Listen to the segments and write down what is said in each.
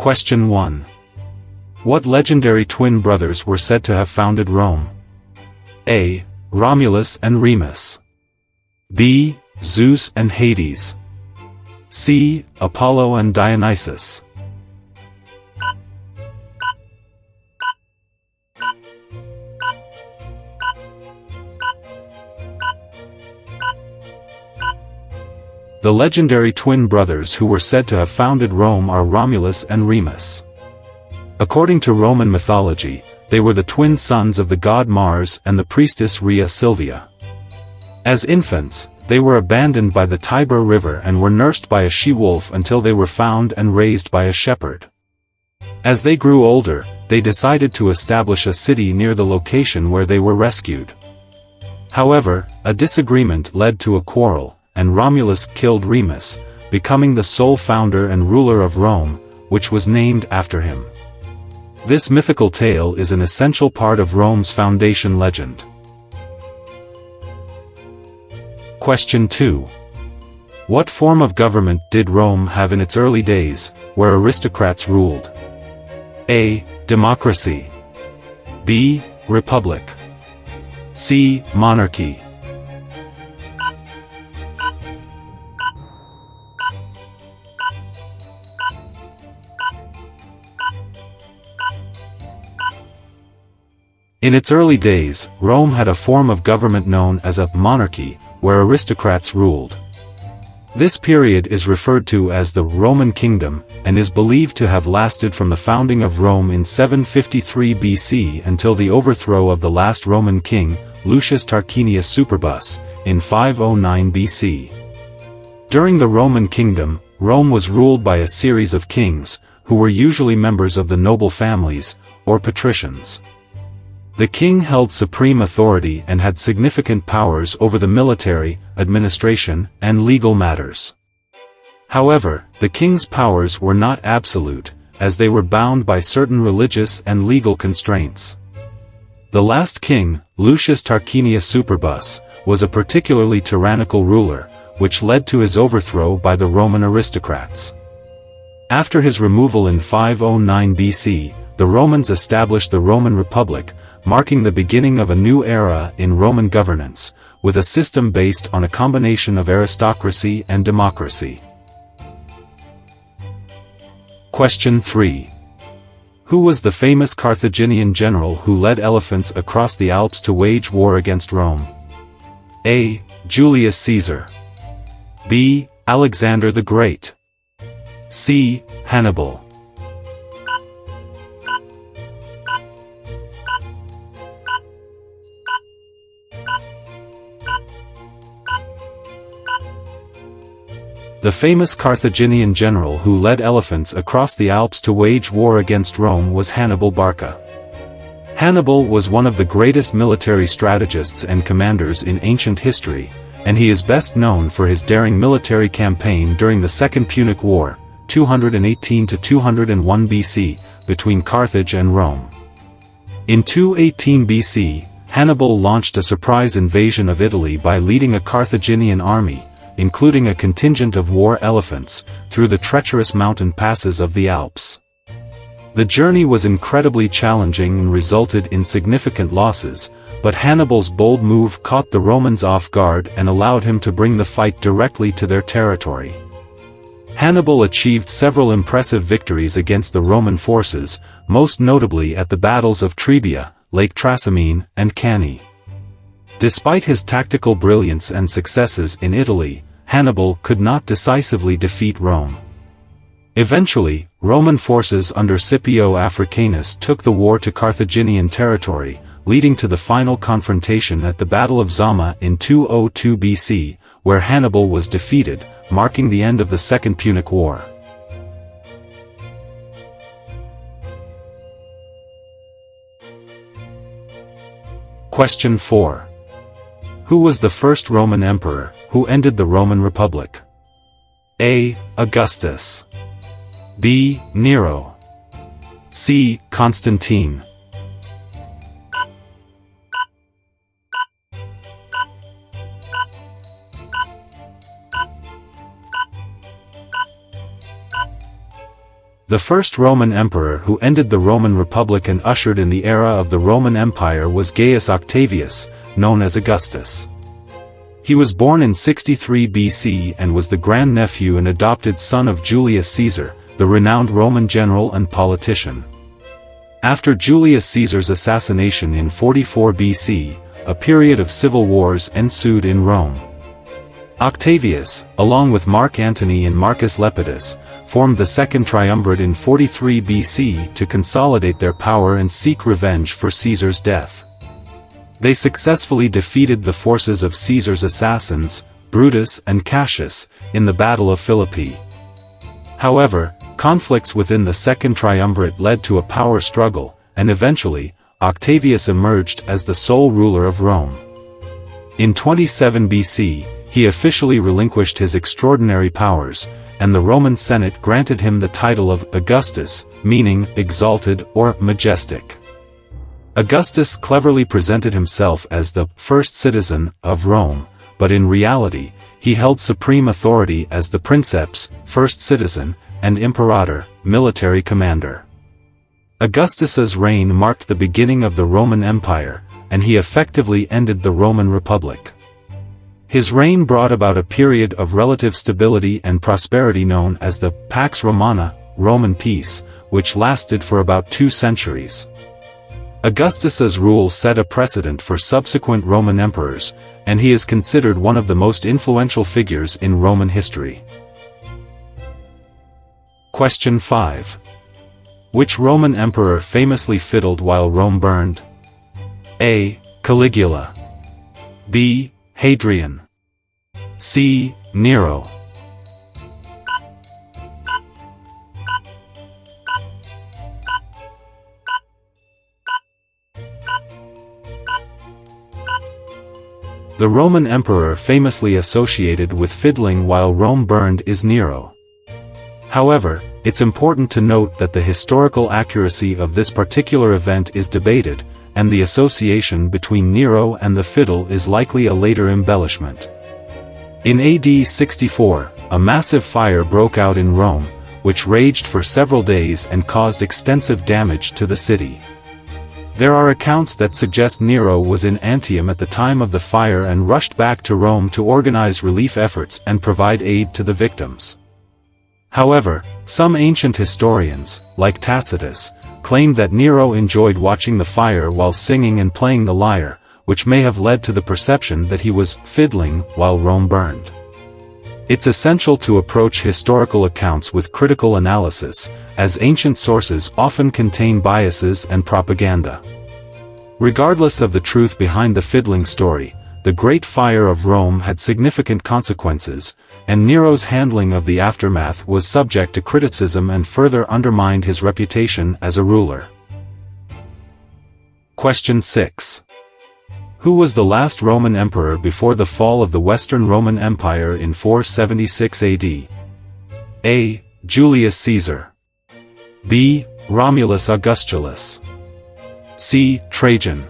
Question 1. What legendary twin brothers were said to have founded Rome? A. Romulus and Remus. B. Zeus and Hades. C. Apollo and Dionysus. The legendary twin brothers who were said to have founded Rome are Romulus and Remus. According to Roman mythology, they were the twin sons of the god Mars and the priestess Rhea Silvia. As infants, they were abandoned by the Tiber River and were nursed by a she-wolf until they were found and raised by a shepherd. As they grew older, they decided to establish a city near the location where they were rescued. However, a disagreement led to a quarrel, and Romulus killed Remus, becoming the sole founder and ruler of Rome, which was named after him. This mythical tale is an essential part of Rome's foundation legend. Question 2. What form of government did Rome have in its early days, where aristocrats ruled? A. Democracy. B. Republic. C. Monarchy. In its early days, Rome had a form of government known as a monarchy, where aristocrats ruled. This period is referred to as the Roman Kingdom, and is believed to have lasted from the founding of Rome in 753 BC until the overthrow of the last Roman king, Lucius Tarquinius Superbus, in 509 BC. During the Roman Kingdom, Rome was ruled by a series of kings, who were usually members of the noble families, or patricians. The king held supreme authority and had significant powers over the military, administration, and legal matters. However, the king's powers were not absolute, as they were bound by certain religious and legal constraints. The last king, Lucius Tarquinius Superbus, was a particularly tyrannical ruler, which led to his overthrow by the Roman aristocrats. After his removal in 509 BC, the Romans established the Roman Republic, marking the beginning of a new era in Roman governance, with a system based on a combination of aristocracy and democracy. Question 3. Who was the famous Carthaginian general who led elephants across the Alps to wage war against Rome? A. Julius Caesar. B. Alexander the Great. C. Hannibal. The famous Carthaginian general who led elephants across the Alps to wage war against Rome was Hannibal Barca. Hannibal was one of the greatest military strategists and commanders in ancient history, and he is best known for his daring military campaign during the Second Punic War, 218 to 201 BC, between Carthage and Rome. In 218 BC, Hannibal launched a surprise invasion of Italy by leading a Carthaginian army, including a contingent of war elephants, through the treacherous mountain passes of the Alps. The journey was incredibly challenging and resulted in significant losses, but Hannibal's bold move caught the Romans off guard and allowed him to bring the fight directly to their territory. Hannibal achieved several impressive victories against the Roman forces, most notably at the battles of Trebia, Lake Trasimene, and Cannae. Despite his tactical brilliance and successes in Italy, Hannibal could not decisively defeat Rome. Eventually, Roman forces under Scipio Africanus took the war to Carthaginian territory, leading to the final confrontation at the Battle of Zama in 202 BC, where Hannibal was defeated, marking the end of the Second Punic War. Question 4. Who was the first Roman emperor who ended the Roman Republic? A. Augustus. B. Nero. C. Constantine. The first Roman emperor who ended the Roman Republic and ushered in the era of the Roman Empire was Gaius Octavius, known as Augustus. He was born in 63 BC and was the grandnephew and adopted son of Julius Caesar, the renowned Roman general and politician. After Julius Caesar's assassination in 44 BC, a period of civil wars ensued in Rome. Octavius, along with Mark Antony and Marcus Lepidus, formed the Second Triumvirate in 43 BC to consolidate their power and seek revenge for Caesar's death. They successfully defeated the forces of Caesar's assassins, Brutus and Cassius, in the Battle of Philippi. However, conflicts within the Second Triumvirate led to a power struggle, and eventually, Octavius emerged as the sole ruler of Rome. In 27 BC, he officially relinquished his extraordinary powers, and the Roman Senate granted him the title of Augustus, meaning exalted or majestic. Augustus cleverly presented himself as the first citizen of Rome, but in reality, he held supreme authority as the princeps, first citizen, and imperator, military commander. Augustus's reign marked the beginning of the Roman Empire, and he effectively ended the Roman Republic. His reign brought about a period of relative stability and prosperity known as the Pax Romana, Roman peace, which lasted for about 2 centuries. Augustus's rule set a precedent for subsequent Roman emperors, and he is considered one of the most influential figures in Roman history. Question 5. Which Roman emperor famously fiddled while Rome burned? A. Caligula. B. Hadrian. C. Nero. The Roman emperor famously associated with fiddling while Rome burned is Nero. However, it's important to note that the historical accuracy of this particular event is debated, and the association between Nero and the fiddle is likely a later embellishment. In AD 64, a massive fire broke out in Rome, which raged for several days and caused extensive damage to the city. There are accounts that suggest Nero was in Antium at the time of the fire and rushed back to Rome to organize relief efforts and provide aid to the victims. However, some ancient historians, like Tacitus, claim that Nero enjoyed watching the fire while singing and playing the lyre, which may have led to the perception that he was fiddling while Rome burned. It's essential to approach historical accounts with critical analysis, as ancient sources often contain biases and propaganda. Regardless of the truth behind the fiddling story, the Great Fire of Rome had significant consequences, and Nero's handling of the aftermath was subject to criticism and further undermined his reputation as a ruler. Question 6. Who was the last Roman emperor before the fall of the Western Roman Empire in 476 AD? A. Julius Caesar. B. Romulus Augustulus. C. Trajan.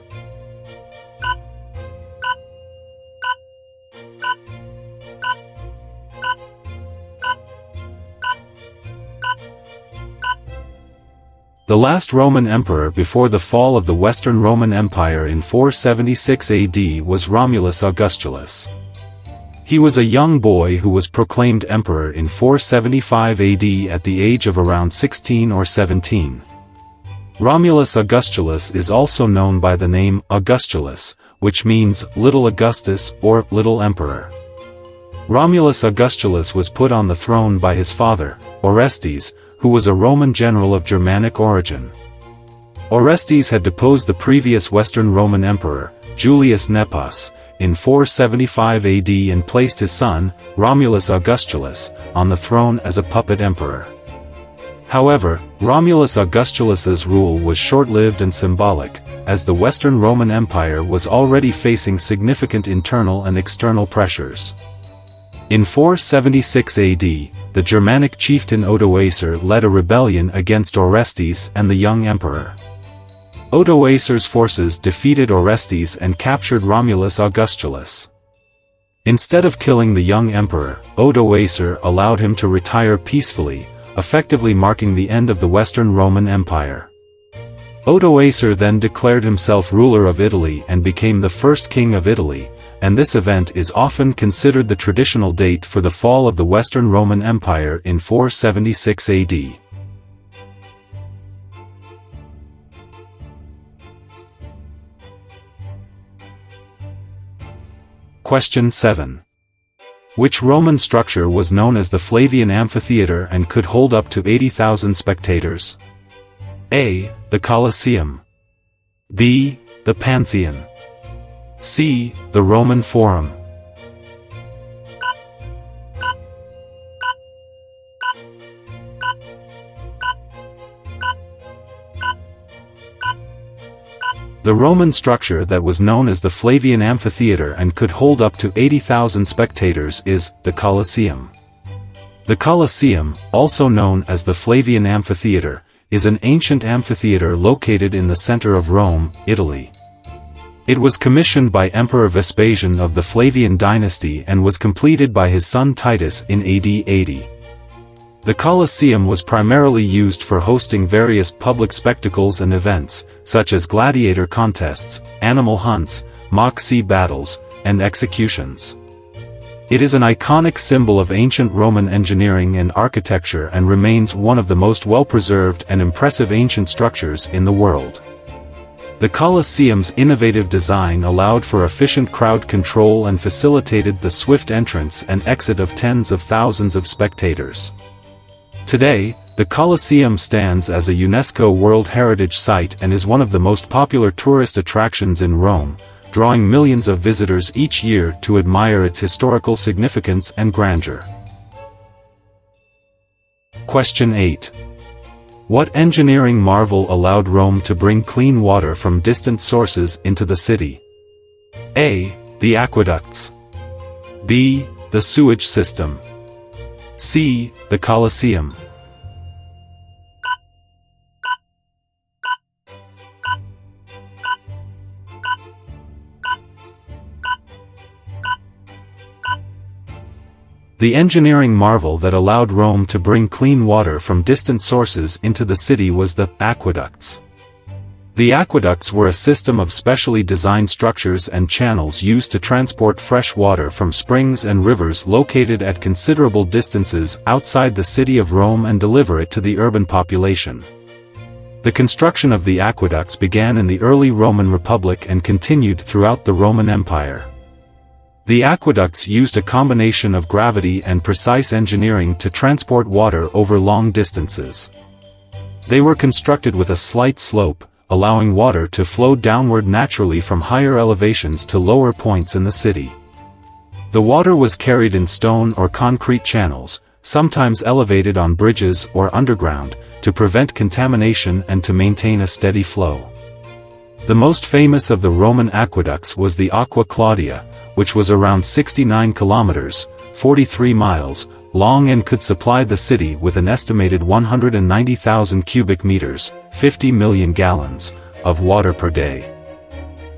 The last Roman emperor before the fall of the Western Roman Empire in 476 AD was Romulus Augustulus. He was a young boy who was proclaimed emperor in 475 AD at the age of around 16 or 17. Romulus Augustulus is also known by the name Augustulus, which means Little Augustus or Little Emperor. Romulus Augustulus was put on the throne by his father, Orestes, who was a Roman general of Germanic origin. Orestes had deposed the previous Western Roman emperor, Julius Nepos, in 475 AD and placed his son, Romulus Augustulus, on the throne as a puppet emperor. However, Romulus Augustulus's rule was short-lived and symbolic, as the Western Roman Empire was already facing significant internal and external pressures. In 476 AD, the Germanic chieftain Odoacer led a rebellion against Orestes and the young emperor. Odoacer's forces defeated Orestes and captured Romulus Augustulus. Instead of killing the young emperor, Odoacer allowed him to retire peacefully, effectively marking the end of the Western Roman Empire. Odoacer then declared himself ruler of Italy and became the first king of Italy, and this event is often considered the traditional date for the fall of the Western Roman Empire in 476 AD. Question 7. Which Roman structure was known as the Flavian Amphitheatre and could hold up to 80,000 spectators? A. The Colosseum. B. The Pantheon. C. The Roman Forum. The Roman structure that was known as the Flavian Amphitheatre and could hold up to 80,000 spectators is the Colosseum. The Colosseum, also known as the Flavian Amphitheatre, is an ancient amphitheatre located in the center of Rome, Italy. It was commissioned by Emperor Vespasian of the Flavian dynasty and was completed by his son Titus in AD 80. The Colosseum was primarily used for hosting various public spectacles and events, such as gladiator contests, animal hunts, mock sea battles, and executions. It is an iconic symbol of ancient Roman engineering and architecture and remains one of the most well-preserved and impressive ancient structures in the world. The Colosseum's innovative design allowed for efficient crowd control and facilitated the swift entrance and exit of tens of thousands of spectators. Today, the Colosseum stands as a UNESCO World Heritage Site and is one of the most popular tourist attractions in Rome, drawing millions of visitors each year to admire its historical significance and grandeur. Question 8. What engineering marvel allowed Rome to bring clean water from distant sources into the city? A. The aqueducts. B. The sewage system. C. The Colosseum. The engineering marvel that allowed Rome to bring clean water from distant sources into the city was the aqueducts. The aqueducts were a system of specially designed structures and channels used to transport fresh water from springs and rivers located at considerable distances outside the city of Rome and deliver it to the urban population. The construction of the aqueducts began in the early Roman Republic and continued throughout the Roman Empire. The aqueducts used a combination of gravity and precise engineering to transport water over long distances. They were constructed with a slight slope, allowing water to flow downward naturally from higher elevations to lower points in the city. The water was carried in stone or concrete channels, sometimes elevated on bridges or underground, to prevent contamination and to maintain a steady flow. The most famous of the Roman aqueducts was the Aqua Claudia, which was around 69 kilometers, 43 miles, long and could supply the city with an estimated 190,000 cubic meters, 50 million gallons, of water per day.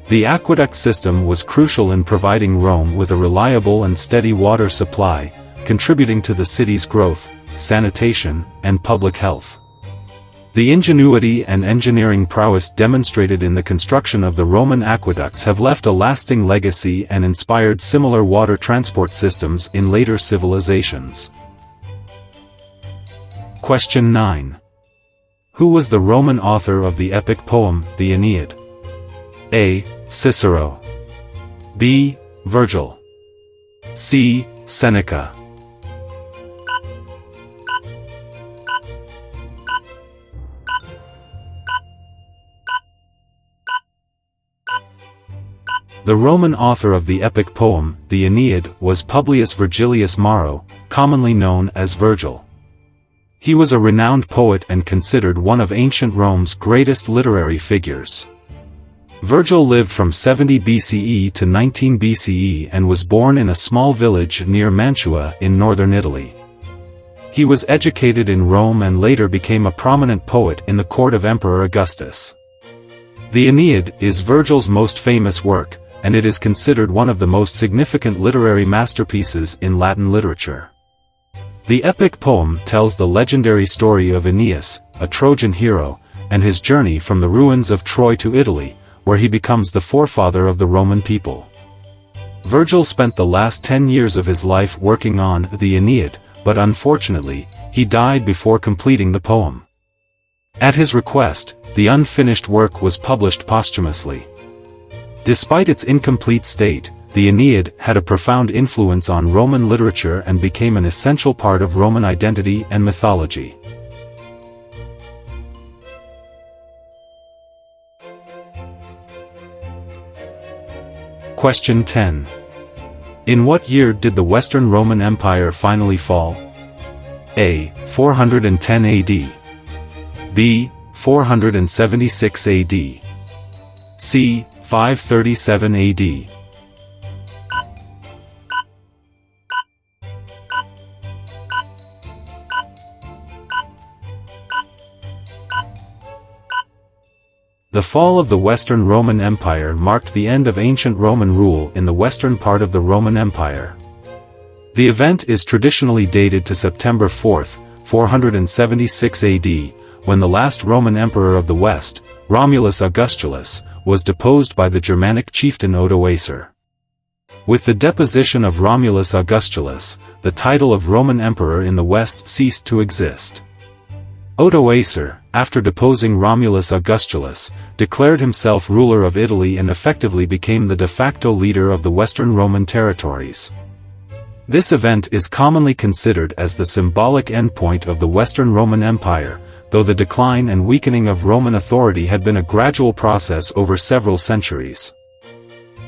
The aqueduct system was crucial in providing Rome with a reliable and steady water supply, contributing to the city's growth, sanitation, and public health. The ingenuity and engineering prowess demonstrated in the construction of the Roman aqueducts have left a lasting legacy and inspired similar water transport systems in later civilizations. Question 9. Who was the Roman author of the epic poem, the Aeneid? A. Cicero. B. Virgil. C. Seneca. The Roman author of the epic poem, the Aeneid, was Publius Virgilius Maro, commonly known as Virgil. He was a renowned poet and considered one of ancient Rome's greatest literary figures. Virgil lived from 70 BCE to 19 BCE and was born in a small village near Mantua in northern Italy. He was educated in Rome and later became a prominent poet in the court of Emperor Augustus. The Aeneid is Virgil's most famous work, and it is considered one of the most significant literary masterpieces in Latin literature. The epic poem tells the legendary story of Aeneas, a Trojan hero, and his journey from the ruins of Troy to Italy, where he becomes the forefather of the Roman people. Virgil spent the last 10 years of his life working on the Aeneid, but unfortunately, he died before completing the poem. At his request, the unfinished work was published posthumously. Despite its incomplete state, the Aeneid had a profound influence on Roman literature and became an essential part of Roman identity and mythology. Question 10. In what year did the Western Roman Empire finally fall? A. 410 AD. B. 476 AD. C. 537 AD. The fall of the Western Roman Empire marked the end of ancient Roman rule in the western part of the Roman Empire. The event is traditionally dated to September 4, 476 AD, when the last Roman emperor of the West, Romulus Augustulus, was deposed by the Germanic chieftain Odoacer. With the deposition of Romulus Augustulus, the title of Roman emperor in the West ceased to exist. Odoacer, after deposing Romulus Augustulus, declared himself ruler of Italy and effectively became the de facto leader of the Western Roman territories. This event is commonly considered as the symbolic endpoint of the Western Roman Empire, though the decline and weakening of Roman authority had been a gradual process over several centuries.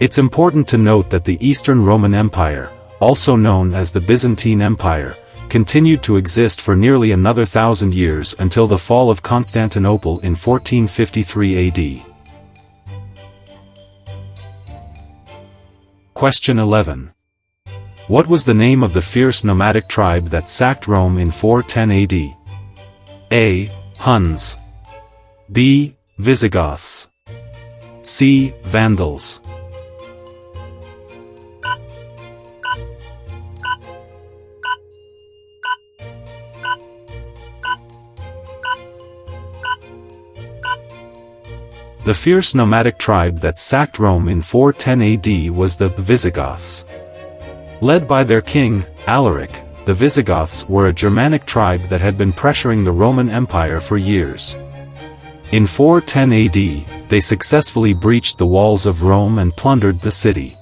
It's important to note that the Eastern Roman Empire, also known as the Byzantine Empire, continued to exist for nearly another 1,000 years until the fall of Constantinople in 1453 AD. Question 11. What was the name of the fierce nomadic tribe that sacked Rome in 410 AD? A. Huns. B. Visigoths. C. Vandals. The fierce nomadic tribe that sacked Rome in 410 AD was the Visigoths. Led by their king, Alaric, the Visigoths were a Germanic tribe that had been pressuring the Roman Empire for years. In 410 AD, they successfully breached the walls of Rome and plundered the city.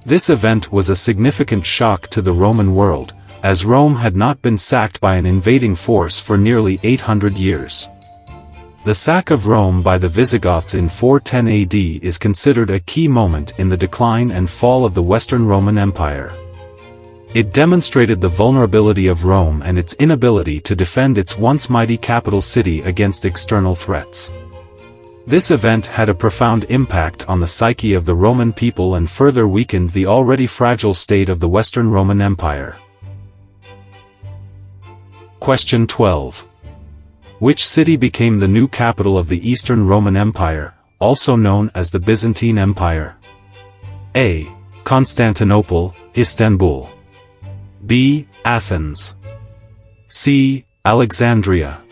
This event was a significant shock to the Roman world, as Rome had not been sacked by an invading force for nearly 800 years. The sack of Rome by the Visigoths in 410 AD is considered a key moment in the decline and fall of the Western Roman Empire. It demonstrated the vulnerability of Rome and its inability to defend its once mighty capital city against external threats. This event had a profound impact on the psyche of the Roman people and further weakened the already fragile state of the Western Roman Empire. Question 12. Which city became the new capital of the Eastern Roman Empire, also known as the Byzantine Empire? A. Constantinople, Istanbul. B. Athens. C. Alexandria.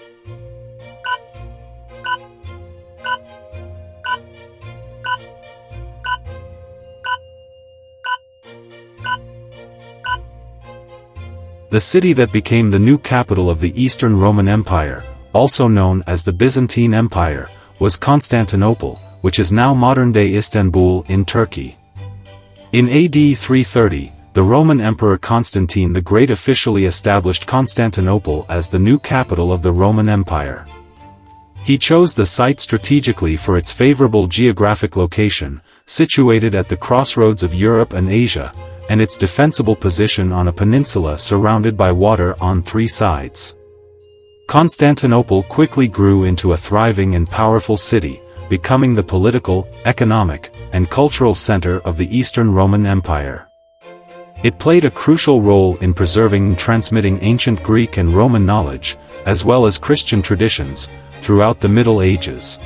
The city that became the new capital of the Eastern Roman Empire, also known as the Byzantine Empire, was Constantinople, which is now modern-day Istanbul in Turkey. In AD 330, the Roman Emperor Constantine the Great officially established Constantinople as the new capital of the Roman Empire. He chose the site strategically for its favorable geographic location, situated at the crossroads of Europe and Asia, and its defensible position on a peninsula surrounded by water on three sides. Constantinople quickly grew into a thriving and powerful city, becoming the political, economic, and cultural center of the Eastern Roman Empire. It played a crucial role in preserving and transmitting ancient Greek and Roman knowledge, as well as Christian traditions, throughout the Middle Ages.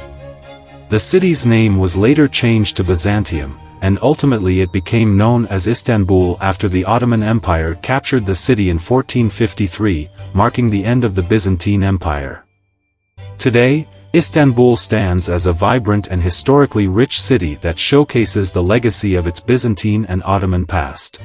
The city's name was later changed to Byzantium, and ultimately it became known as Istanbul after the Ottoman Empire captured the city in 1453, marking the end of the Byzantine Empire. Today, Istanbul stands as a vibrant and historically rich city that showcases the legacy of its Byzantine and Ottoman past.